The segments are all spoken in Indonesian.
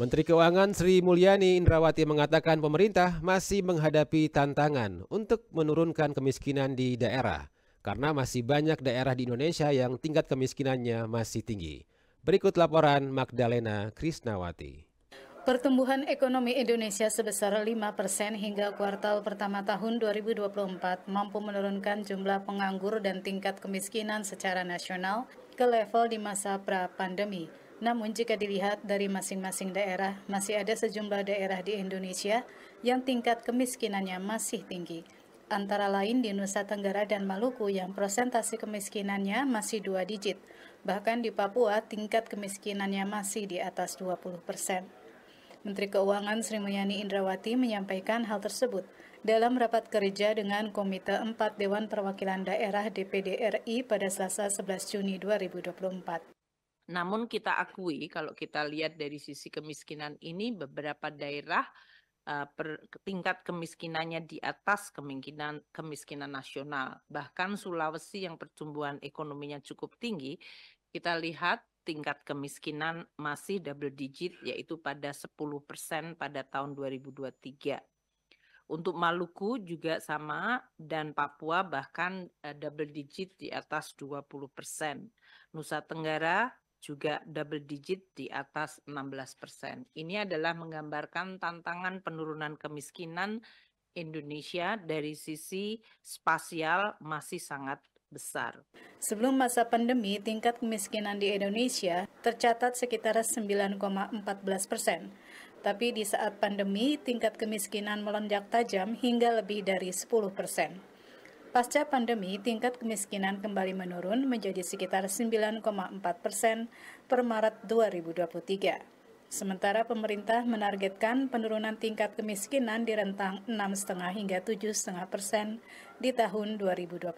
Menteri Keuangan Sri Mulyani Indrawati mengatakan pemerintah masih menghadapi tantangan untuk menurunkan kemiskinan di daerah karena masih banyak daerah di Indonesia yang tingkat kemiskinannya masih tinggi. Berikut laporan Magdalena Krisnawati. Pertumbuhan ekonomi Indonesia sebesar 5% hingga kuartal pertama tahun 2024 mampu menurunkan jumlah penganggur dan tingkat kemiskinan secara nasional ke level di masa pra-pandemi. Namun jika dilihat dari masing-masing daerah, masih ada sejumlah daerah di Indonesia yang tingkat kemiskinannya masih tinggi. Antara lain di Nusa Tenggara dan Maluku yang persentase kemiskinannya masih 2 digit. Bahkan di Papua tingkat kemiskinannya masih di atas 20%. Menteri Keuangan Sri Mulyani Indrawati menyampaikan hal tersebut dalam rapat kerja dengan Komite 4 Dewan Perwakilan Daerah DPD RI pada Selasa 11 Juni 2024. Namun kita akui kalau kita lihat dari sisi kemiskinan ini beberapa daerah tingkat kemiskinannya di atas kemiskinan nasional. Bahkan Sulawesi yang pertumbuhan ekonominya cukup tinggi, kita lihat tingkat kemiskinan masih double digit, yaitu pada 10% pada tahun 2023. Untuk Maluku juga sama, dan Papua bahkan double digit di atas 20%. Nusa Tenggara juga double digit di atas 16%. Ini adalah menggambarkan tantangan penurunan kemiskinan Indonesia dari sisi spasial masih sangat besar. Sebelum masa pandemi, tingkat kemiskinan di Indonesia tercatat sekitar 9,14%. Tapi di saat pandemi, tingkat kemiskinan melonjak tajam hingga lebih dari 10%. Pasca pandemi, tingkat kemiskinan kembali menurun menjadi sekitar 9,4% per Maret 2023. Sementara pemerintah menargetkan penurunan tingkat kemiskinan di rentang 6,5 hingga 7,5% di tahun 2024.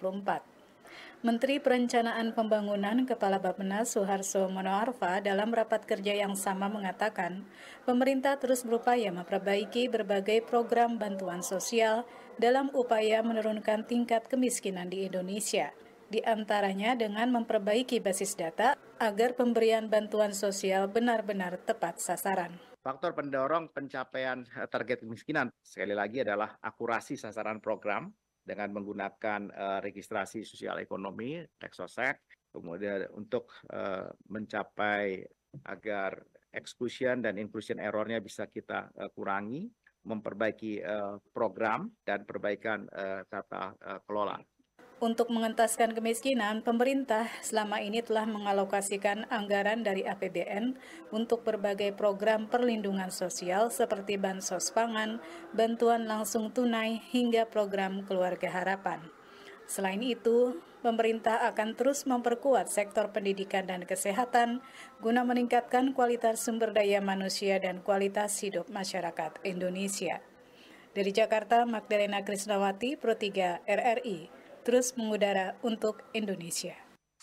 Menteri Perencanaan Pembangunan Kepala Bappenas Suharso Monoarfa dalam rapat kerja yang sama mengatakan, pemerintah terus berupaya memperbaiki berbagai program bantuan sosial dalam upaya menurunkan tingkat kemiskinan di Indonesia, di antaranya dengan memperbaiki basis data agar pemberian bantuan sosial benar-benar tepat sasaran. Faktor pendorong pencapaian target kemiskinan sekali lagi adalah akurasi sasaran program dengan menggunakan registrasi sosial ekonomi, Reksosek, kemudian untuk mencapai agar exclusion dan inclusion error-nya bisa kita kurangi, memperbaiki program dan perbaikan tata kelola. Untuk mengentaskan kemiskinan, pemerintah selama ini telah mengalokasikan anggaran dari APBN untuk berbagai program perlindungan sosial seperti bansos pangan, bantuan langsung tunai, hingga program keluarga harapan. Selain itu, pemerintah akan terus memperkuat sektor pendidikan dan kesehatan guna meningkatkan kualitas sumber daya manusia dan kualitas hidup masyarakat Indonesia. Dari Jakarta, Magdalena Krisnawati, Pro 3 RRI. Terus mengudara untuk Indonesia.